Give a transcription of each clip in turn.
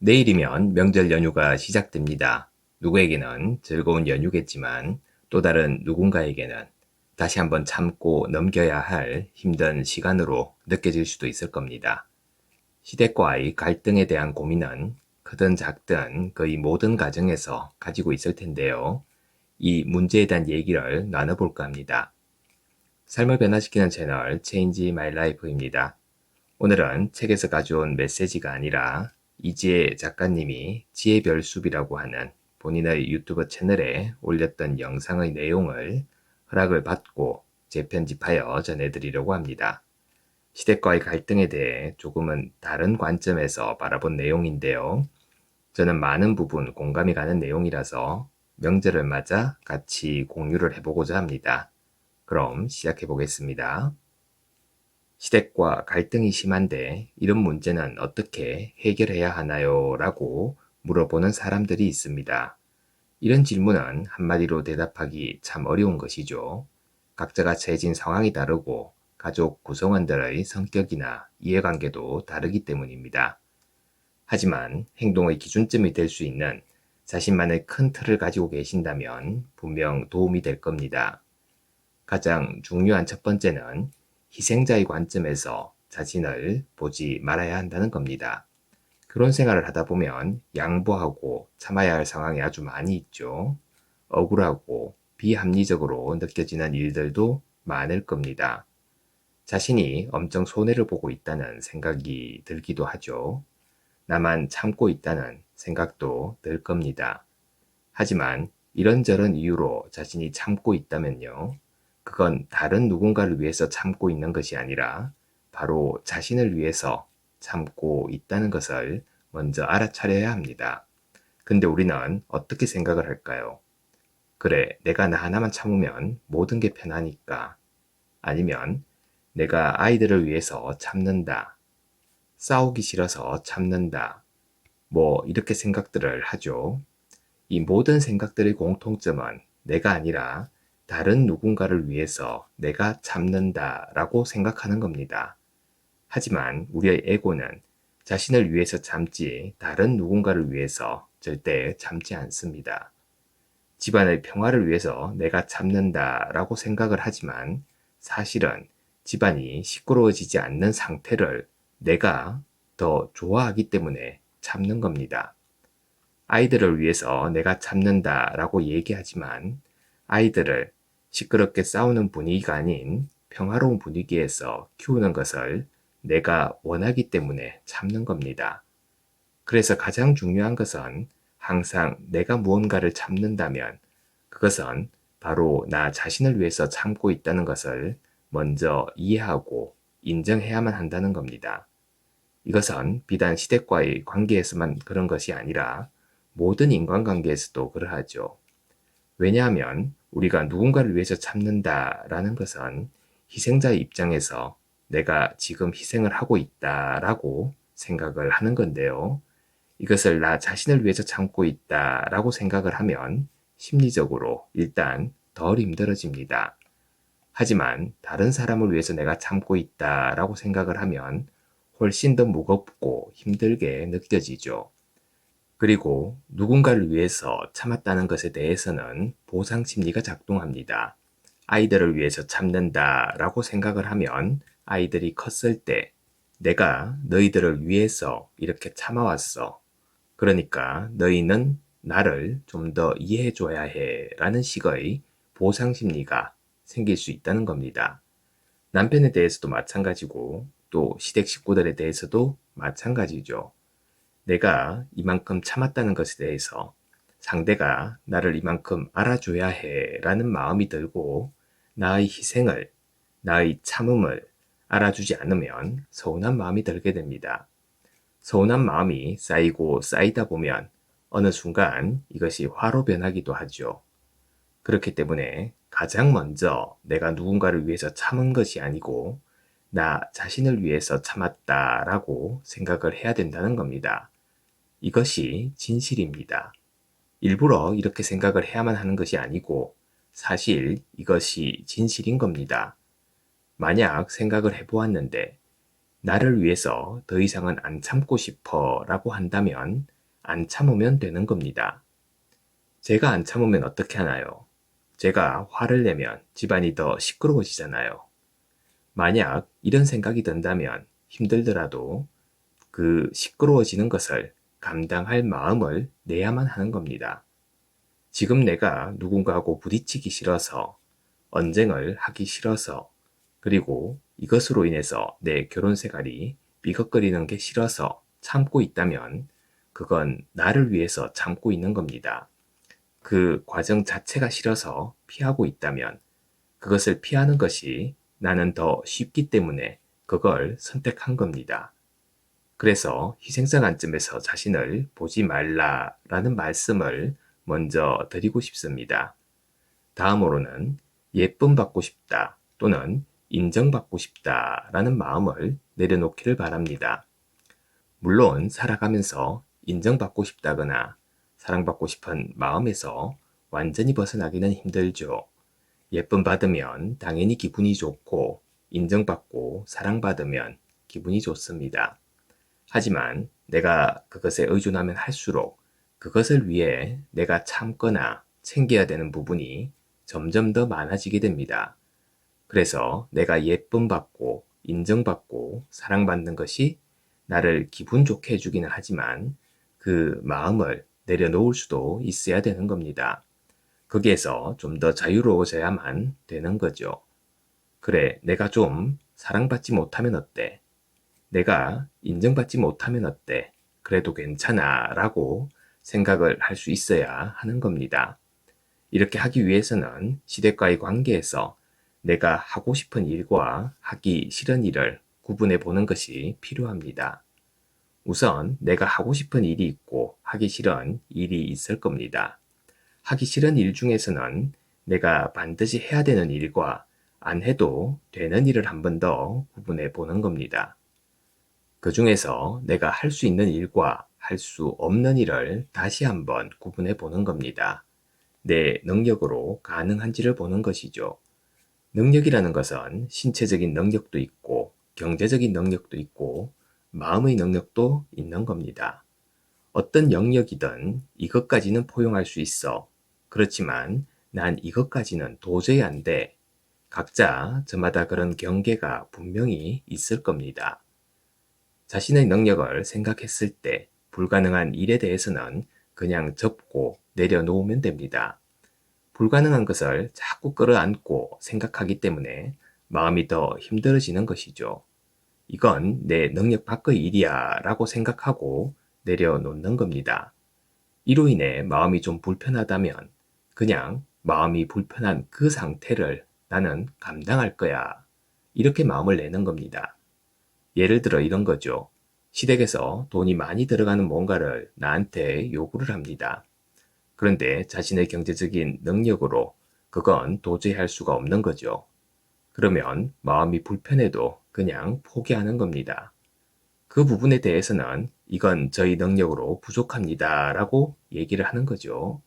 내일이면 명절 연휴가 시작됩니다. 누구에게는 즐거운 연휴겠지만 또 다른 누군가에게는 다시 한번 참고 넘겨야 할 힘든 시간으로 느껴질 수도 있을 겁니다. 시댁과의 갈등에 대한 고민은 크든 작든 거의 모든 가정에서 가지고 있을 텐데요. 이 문제에 대한 얘기를 나눠볼까 합니다. 삶을 변화시키는 채널 Change My Life입니다. 오늘은 책에서 가져온 메시지가 아니라 이지혜 작가님이 지혜별숲이라고 하는 본인의 유튜브 채널에 올렸던 영상의 내용을 허락을 받고 재편집하여 전해드리려고 합니다. 시댁과의 갈등에 대해 조금은 다른 관점에서 바라본 내용인데요. 저는 많은 부분 공감이 가는 내용이라서 명절을 맞아 같이 공유를 해보고자 합니다. 그럼 시작해 보겠습니다. 시댁과 갈등이 심한데 이런 문제는 어떻게 해결해야 하나요? 라고 물어보는 사람들이 있습니다. 이런 질문은 한마디로 대답하기 참 어려운 것이죠. 각자가 처해진 상황이 다르고 가족 구성원들의 성격이나 이해관계도 다르기 때문입니다. 하지만 행동의 기준점이 될 수 있는 자신만의 큰 틀을 가지고 계신다면 분명 도움이 될 겁니다. 가장 중요한 첫 번째는 희생자의 관점에서 자신을 보지 말아야 한다는 겁니다. 결혼 생활을 하다 보면 양보하고 참아야 할 상황이 아주 많이 있죠. 억울하고 비합리적으로 느껴지는 일들도 많을 겁니다. 자신이 엄청 손해를 보고 있다는 생각이 들기도 하죠. 나만 참고 있다는 생각도 들 겁니다. 하지만 이런저런 이유로 자신이 참고 있다면요. 그건 다른 누군가를 위해서 참고 있는 것이 아니라 바로 자신을 위해서 참고 있다는 것을 먼저 알아차려야 합니다. 근데 우리는 어떻게 생각을 할까요? 그래, 내가 나 하나만 참으면 모든 게 편하니까. 아니면 내가 아이들을 위해서 참는다. 싸우기 싫어서 참는다. 뭐 이렇게 생각들을 하죠. 이 모든 생각들의 공통점은 내가 아니라 다른 누군가를 위해서 내가 참는다라고 생각하는 겁니다. 하지만 우리의 에고는 자신을 위해서 참지 다른 누군가를 위해서 절대 참지 않습니다. 집안의 평화를 위해서 내가 참는다라고 생각을 하지만 사실은 집안이 시끄러워지지 않는 상태를 내가 더 좋아하기 때문에 참는 겁니다. 아이들을 위해서 내가 참는다라고 얘기하지만 아이들을 시끄럽게 싸우는 분위기가 아닌 평화로운 분위기에서 키우는 것을 내가 원하기 때문에 참는 겁니다. 그래서 가장 중요한 것은 항상 내가 무언가를 참는다면 그것은 바로 나 자신을 위해서 참고 있다는 것을 먼저 이해하고 인정해야만 한다는 겁니다. 이것은 비단 시댁과의 관계에서만 그런 것이 아니라 모든 인간관계에서도 그러하죠. 왜냐하면 우리가 누군가를 위해서 참는다라는 것은 희생자의 입장에서 내가 지금 희생을 하고 있다라고 생각을 하는 건데요. 이것을 나 자신을 위해서 참고 있다라고 생각을 하면 심리적으로 일단 덜 힘들어집니다. 하지만 다른 사람을 위해서 내가 참고 있다라고 생각을 하면 훨씬 더 무겁고 힘들게 느껴지죠. 그리고 누군가를 위해서 참았다는 것에 대해서는 보상 심리가 작동합니다. 아이들을 위해서 참는다라고 생각을 하면 아이들이 컸을 때 내가 너희들을 위해서 이렇게 참아왔어. 그러니까 너희는 나를 좀 더 이해해줘야 해 라는 식의 보상 심리가 생길 수 있다는 겁니다. 남편에 대해서도 마찬가지고 또 시댁 식구들에 대해서도 마찬가지죠. 내가 이만큼 참았다는 것에 대해서 상대가 나를 이만큼 알아줘야 해 라는 마음이 들고 나의 희생을, 나의 참음을 알아주지 않으면 서운한 마음이 들게 됩니다. 서운한 마음이 쌓이고 쌓이다 보면 어느 순간 이것이 화로 변하기도 하죠. 그렇기 때문에 가장 먼저 내가 누군가를 위해서 참은 것이 아니고 나 자신을 위해서 참았다라고 생각을 해야 된다는 겁니다. 이것이 진실입니다. 일부러 이렇게 생각을 해야만 하는 것이 아니고 사실 이것이 진실인 겁니다. 만약 생각을 해보았는데 나를 위해서 더 이상은 안 참고 싶어 라고 한다면 안 참으면 되는 겁니다. 제가 안 참으면 어떻게 하나요? 제가 화를 내면 집안이 더 시끄러워지잖아요. 만약 이런 생각이 든다면 힘들더라도 그 시끄러워지는 것을 감당할 마음을 내야만 하는 겁니다. 지금 내가 누군가하고 부딪히기 싫어서, 언쟁을 하기 싫어서, 그리고 이것으로 인해서 내 결혼 생활이 삐걱거리는 게 싫어서 참고 있다면 그건 나를 위해서 참고 있는 겁니다. 그 과정 자체가 싫어서 피하고 있다면 그것을 피하는 것이 나는 더 쉽기 때문에 그걸 선택한 겁니다. 그래서 희생성 관점에서 자신을 보지 말라라는 말씀을 먼저 드리고 싶습니다. 다음으로는 예쁨 받고 싶다 또는 인정받고 싶다라는 마음을 내려놓기를 바랍니다. 물론 살아가면서 인정받고 싶다거나 사랑받고 싶은 마음에서 완전히 벗어나기는 힘들죠. 예쁨 받으면 당연히 기분이 좋고 인정받고 사랑받으면 기분이 좋습니다. 하지만 내가 그것에 의존하면 할수록 그것을 위해 내가 참거나 챙겨야 되는 부분이 점점 더 많아지게 됩니다. 그래서 내가 예쁨 받고 인정받고 사랑받는 것이 나를 기분 좋게 해주기는 하지만 그 마음을 내려놓을 수도 있어야 되는 겁니다. 거기에서 좀 더 자유로워져야만 되는 거죠. 그래, 내가 좀 사랑받지 못하면 어때? 내가 인정받지 못하면 어때? 그래도 괜찮아 라고 생각을 할 수 있어야 하는 겁니다. 이렇게 하기 위해서는 시댁과의 관계에서 내가 하고 싶은 일과 하기 싫은 일을 구분해 보는 것이 필요합니다. 우선 내가 하고 싶은 일이 있고 하기 싫은 일이 있을 겁니다. 하기 싫은 일 중에서는 내가 반드시 해야 되는 일과 안 해도 되는 일을 한 번 더 구분해 보는 겁니다. 그 중에서 내가 할 수 있는 일과 할 수 없는 일을 다시 한번 구분해 보는 겁니다. 내 능력으로 가능한지를 보는 것이죠. 능력이라는 것은 신체적인 능력도 있고 경제적인 능력도 있고 마음의 능력도 있는 겁니다. 어떤 영역이든 이것까지는 포용할 수 있어. 그렇지만 난 이것까지는 도저히 안 돼. 각자 저마다 그런 경계가 분명히 있을 겁니다. 자신의 능력을 생각했을 때 불가능한 일에 대해서는 그냥 접고 내려놓으면 됩니다. 불가능한 것을 자꾸 끌어안고 생각하기 때문에 마음이 더 힘들어지는 것이죠. 이건 내 능력 밖의 일이야 라고 생각하고 내려놓는 겁니다. 이로 인해 마음이 좀 불편하다면 그냥 마음이 불편한 그 상태를 나는 감당할 거야. 이렇게 마음을 내는 겁니다. 예를 들어 이런 거죠. 시댁에서 돈이 많이 들어가는 뭔가를 나한테 요구를 합니다. 그런데 자신의 경제적인 능력으로 그건 도저히 할 수가 없는 거죠. 그러면 마음이 불편해도 그냥 포기하는 겁니다. 그 부분에 대해서는 이건 저희 능력으로 부족합니다 라고 얘기를 하는 거죠.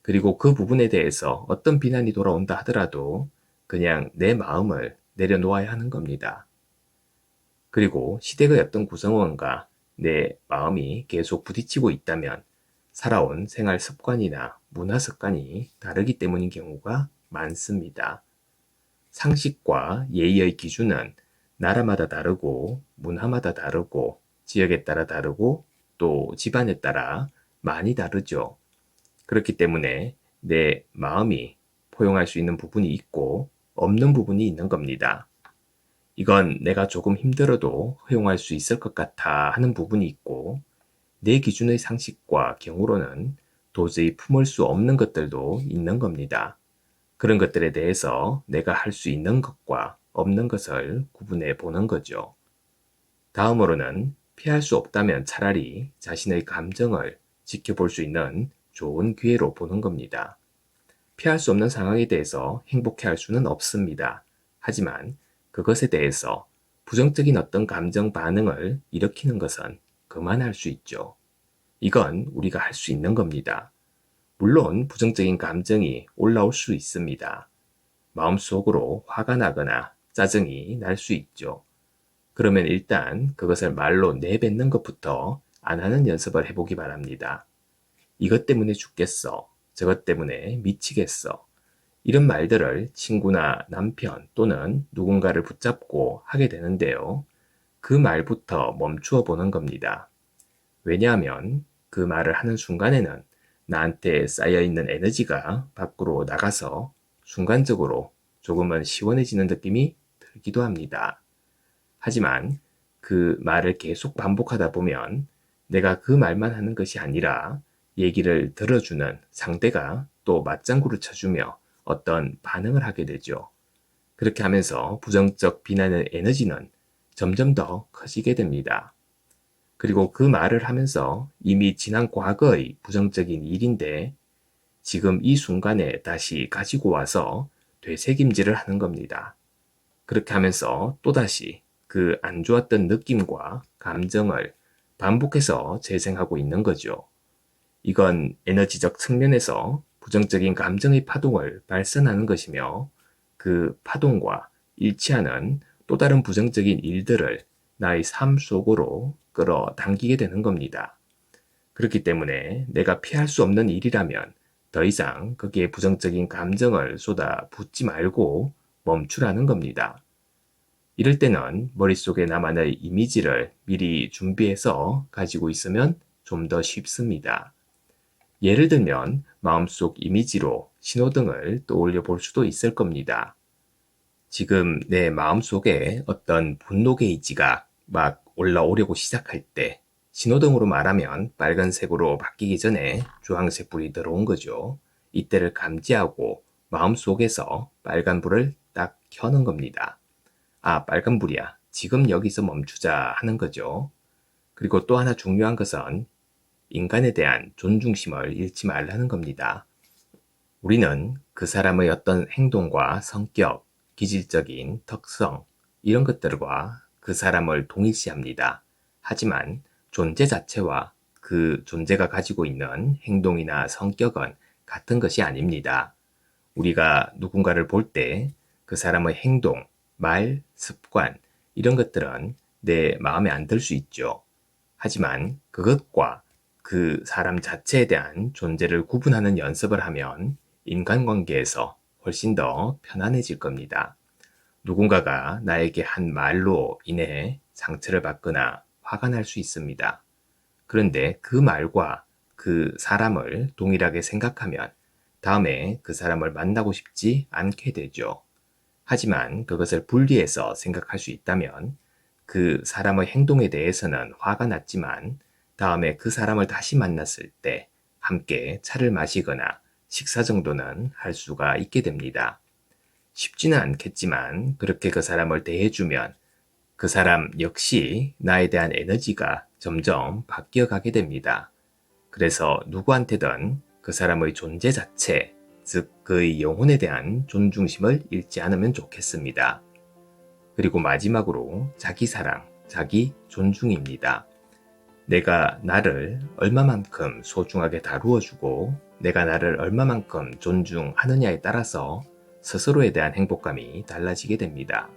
그리고 그 부분에 대해서 어떤 비난이 돌아온다 하더라도 그냥 내 마음을 내려놓아야 하는 겁니다. 그리고 시댁의 어떤 구성원과 내 마음이 계속 부딪히고 있다면 살아온 생활 습관이나 문화 습관이 다르기 때문인 경우가 많습니다. 상식과 예의의 기준은 나라마다 다르고 문화마다 다르고 지역에 따라 다르고 또 집안에 따라 많이 다르죠. 그렇기 때문에 내 마음이 포용할 수 있는 부분이 있고 없는 부분이 있는 겁니다. 이건 내가 조금 힘들어도 허용할 수 있을 것 같아 하는 부분이 있고 내 기준의 상식과 경우로는 도저히 품을 수 없는 것들도 있는 겁니다. 그런 것들에 대해서 내가 할 수 있는 것과 없는 것을 구분해 보는 거죠. 다음으로는 피할 수 없다면 차라리 자신의 감정을 지켜볼 수 있는 좋은 기회로 보는 겁니다. 피할 수 없는 상황에 대해서 행복해 할 수는 없습니다. 하지만 그것에 대해서 부정적인 어떤 감정 반응을 일으키는 것은 그만할 수 있죠. 이건 우리가 할 수 있는 겁니다. 물론 부정적인 감정이 올라올 수 있습니다. 마음속으로 화가 나거나 짜증이 날 수 있죠. 그러면 일단 그것을 말로 내뱉는 것부터 안 하는 연습을 해보기 바랍니다. 이것 때문에 죽겠어. 저것 때문에 미치겠어. 이런 말들을 친구나 남편 또는 누군가를 붙잡고 하게 되는데요. 그 말부터 멈추어 보는 겁니다. 왜냐하면 그 말을 하는 순간에는 나한테 쌓여있는 에너지가 밖으로 나가서 순간적으로 조금은 시원해지는 느낌이 들기도 합니다. 하지만 그 말을 계속 반복하다 보면 내가 그 말만 하는 것이 아니라 얘기를 들어주는 상대가 또 맞장구를 쳐주며 어떤 반응을 하게 되죠. 그렇게 하면서 부정적 비난의 에너지는 점점 더 커지게 됩니다. 그리고 그 말을 하면서 이미 지난 과거의 부정적인 일인데 지금 이 순간에 다시 가지고 와서 되새김질을 하는 겁니다. 그렇게 하면서 또다시 그 안 좋았던 느낌과 감정을 반복해서 재생하고 있는 거죠. 이건 에너지적 측면에서 부정적인 감정의 파동을 발산하는 것이며 그 파동과 일치하는 또 다른 부정적인 일들을 나의 삶 속으로 끌어당기게 되는 겁니다. 그렇기 때문에 내가 피할 수 없는 일이라면 더 이상 거기에 부정적인 감정을 쏟아 붓지 말고 멈추라는 겁니다. 이럴 때는 머릿속에 나만의 이미지를 미리 준비해서 가지고 있으면 좀 더 쉽습니다. 예를 들면 마음속 이미지로 신호등을 떠올려 볼 수도 있을 겁니다. 지금 내 마음속에 어떤 분노 게이지가 막 올라오려고 시작할 때 신호등으로 말하면 빨간색으로 바뀌기 전에 주황색 불이 들어온 거죠. 이때를 감지하고 마음속에서 빨간불을 딱 켜는 겁니다. 아, 빨간불이야. 지금 여기서 멈추자 하는 거죠. 그리고 또 하나 중요한 것은 인간에 대한 존중심을 잃지 말라는 겁니다. 우리는 그 사람의 어떤 행동과 성격, 기질적인 특성, 이런 것들과 그 사람을 동일시합니다. 하지만 존재 자체와 그 존재가 가지고 있는 행동이나 성격은 같은 것이 아닙니다. 우리가 누군가를 볼 때 그 사람의 행동, 말, 습관, 이런 것들은 내 마음에 안 들 수 있죠. 하지만 그것과 그 사람 자체에 대한 존재를 구분하는 연습을 하면 인간관계에서 훨씬 더 편안해질 겁니다. 누군가가 나에게 한 말로 인해 상처를 받거나 화가 날 수 있습니다. 그런데 그 말과 그 사람을 동일하게 생각하면 다음에 그 사람을 만나고 싶지 않게 되죠. 하지만 그것을 분리해서 생각할 수 있다면 그 사람의 행동에 대해서는 화가 났지만 다음에 그 사람을 다시 만났을 때 함께 차를 마시거나 식사 정도는 할 수가 있게 됩니다. 쉽지는 않겠지만 그렇게 그 사람을 대해주면 그 사람 역시 나에 대한 에너지가 점점 바뀌어 가게 됩니다. 그래서 누구한테든 그 사람의 존재 자체, 즉 그의 영혼에 대한 존중심을 잃지 않으면 좋겠습니다. 그리고 마지막으로 자기 사랑, 자기 존중입니다. 내가 나를 얼마만큼 소중하게 다루어주고 내가 나를 얼마만큼 존중하느냐에 따라서 스스로에 대한 행복감이 달라지게 됩니다.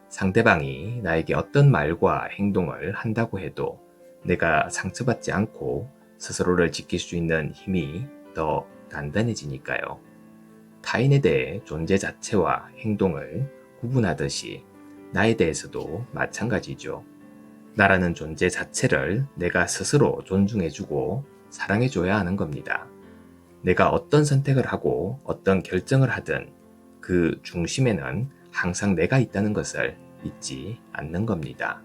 상대방이 나에게 어떤 말과 행동을 한다고 해도 내가 상처받지 않고 스스로를 지킬 수 있는 힘이 더 단단해지니까요. 타인에 대해 존재 자체와 행동을 구분하듯이 나에 대해서도 마찬가지죠. 나라는 존재 자체를 내가 스스로 존중해주고 사랑해줘야 하는 겁니다. 내가 어떤 선택을 하고 어떤 결정을 하든 그 중심에는 항상 내가 있다는 것을 잊지 않는 겁니다.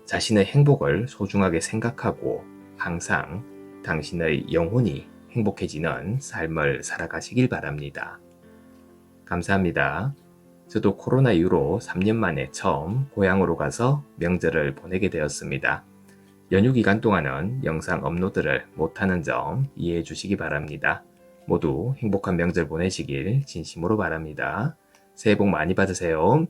자신의 행복을 소중하게 생각하고 항상 당신의 영혼이 행복해지는 삶을 살아가시길 바랍니다. 감사합니다. 저도 코로나 이후로 3년 만에 처음 고향으로 가서 명절을 보내게 되었습니다. 연휴 기간 동안은 영상 업로드를 못하는 점 이해해 주시기 바랍니다. 모두 행복한 명절 보내시길 진심으로 바랍니다. 새해 복 많이 받으세요.